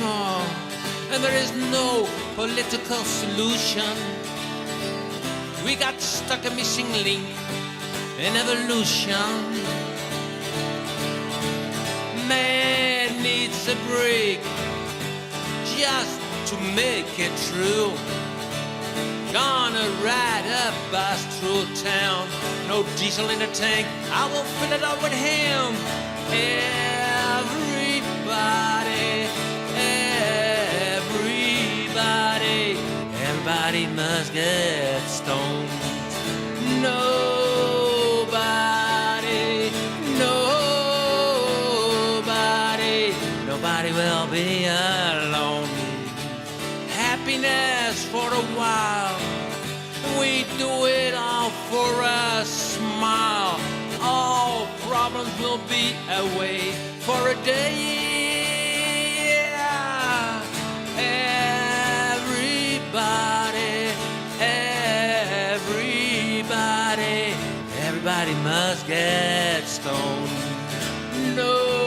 anymore, and there is no political solution. We got stuck a missing link in evolution. Man needs a break just to make it true. Gonna ride a bus through town, no diesel in the tank, I will fill it up with him. Everybody must get stoned. Nobody will be alone. Happiness for a while, we do it all for a smile. All problems will be away for a day. Everybody must get stoned. Nobody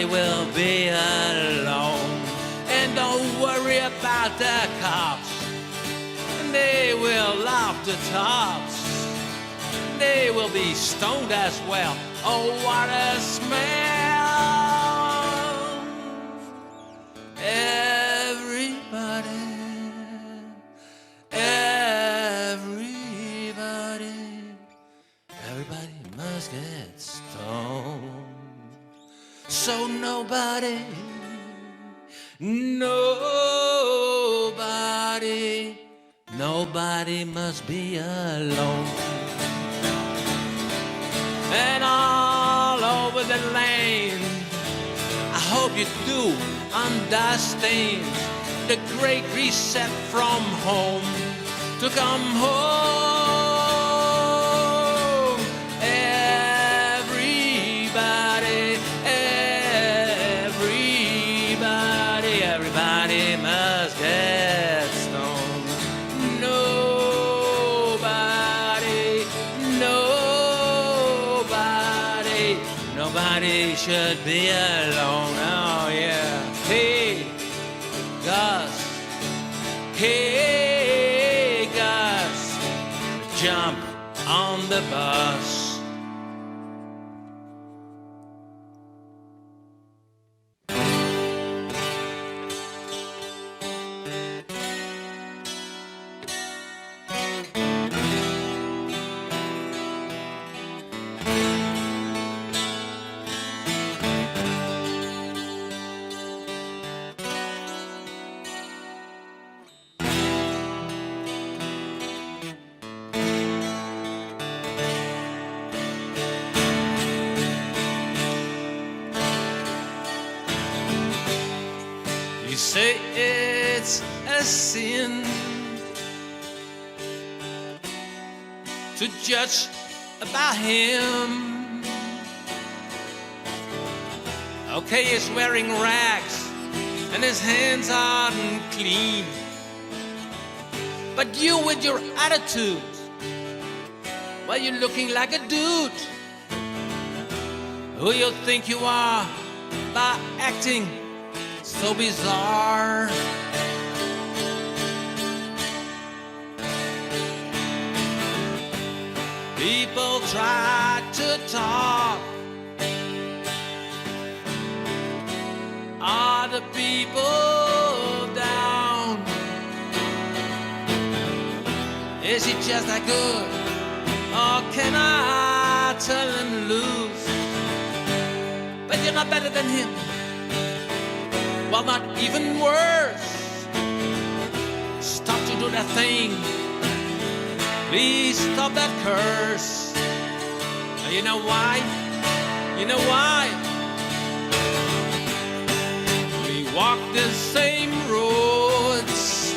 will be alone. And don't worry about the cops, they will off the tops. They will be stoned as well. Oh, what a smell! Everybody must get stoned. So nobody must be alone. And all over the land, I hope you do understand the great reset from home to come home. Everybody must get stoned. Nobody should be alone. Oh yeah. Hey Gus, jump on the bus. You say it's a sin to judge about him. Okay, he's wearing rags and his hands are unclean, but you with your attitude, well, you're looking like a dude. Who you think you are by acting so bizarre? People try to talk other people down. Is he just that good, or can I tell him loose? But you're not better than him. Well, not even worse. Stop to do that thing. Please stop that curse. You know why? You know why? We walk the same roads.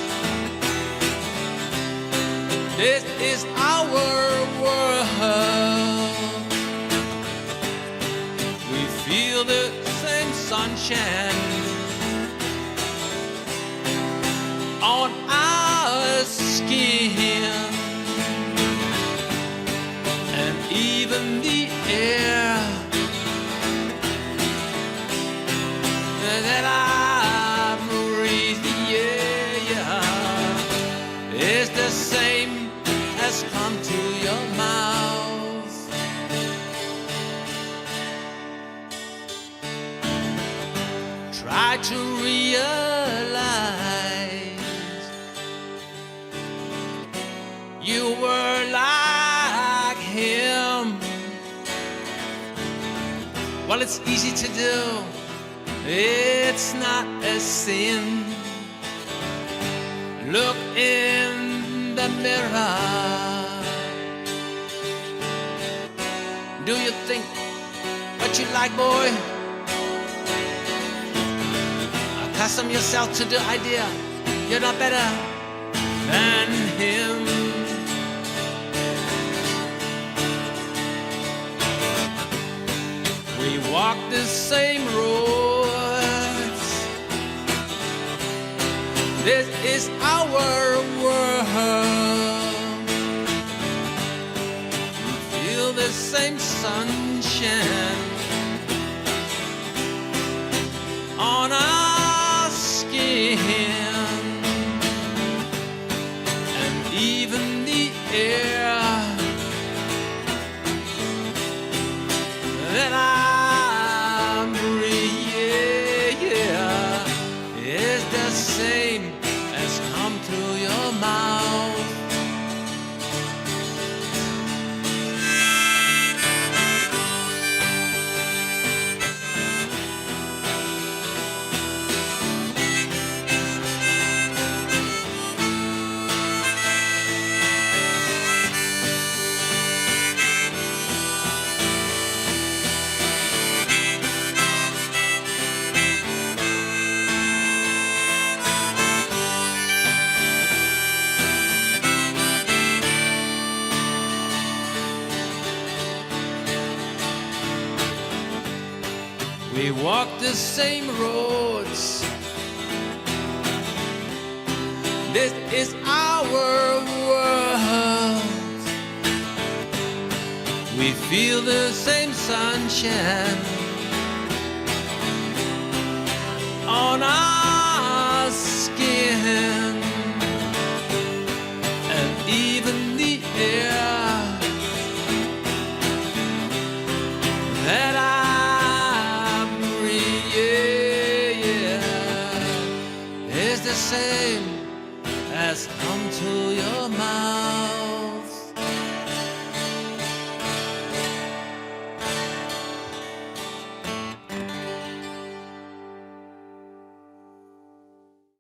This is our world. We feel the same sunshine on our skin, and even the air that I breathe, yeah, is the same as come to your mouth. Try to realize you were like him. Well, it's easy to do, it's not a sin. Look in the mirror. Do you think what you like, boy? Accustom yourself to the idea you're not better than him. We walk the same roads. This is our world. We feel the same sunshine on our skin, and even the air that I breathe, yeah, is the same as come through your mouth. We walk the same roads. This is our world. We feel the same sunshine on our skin, and even the air that I is the same as come to your mouth.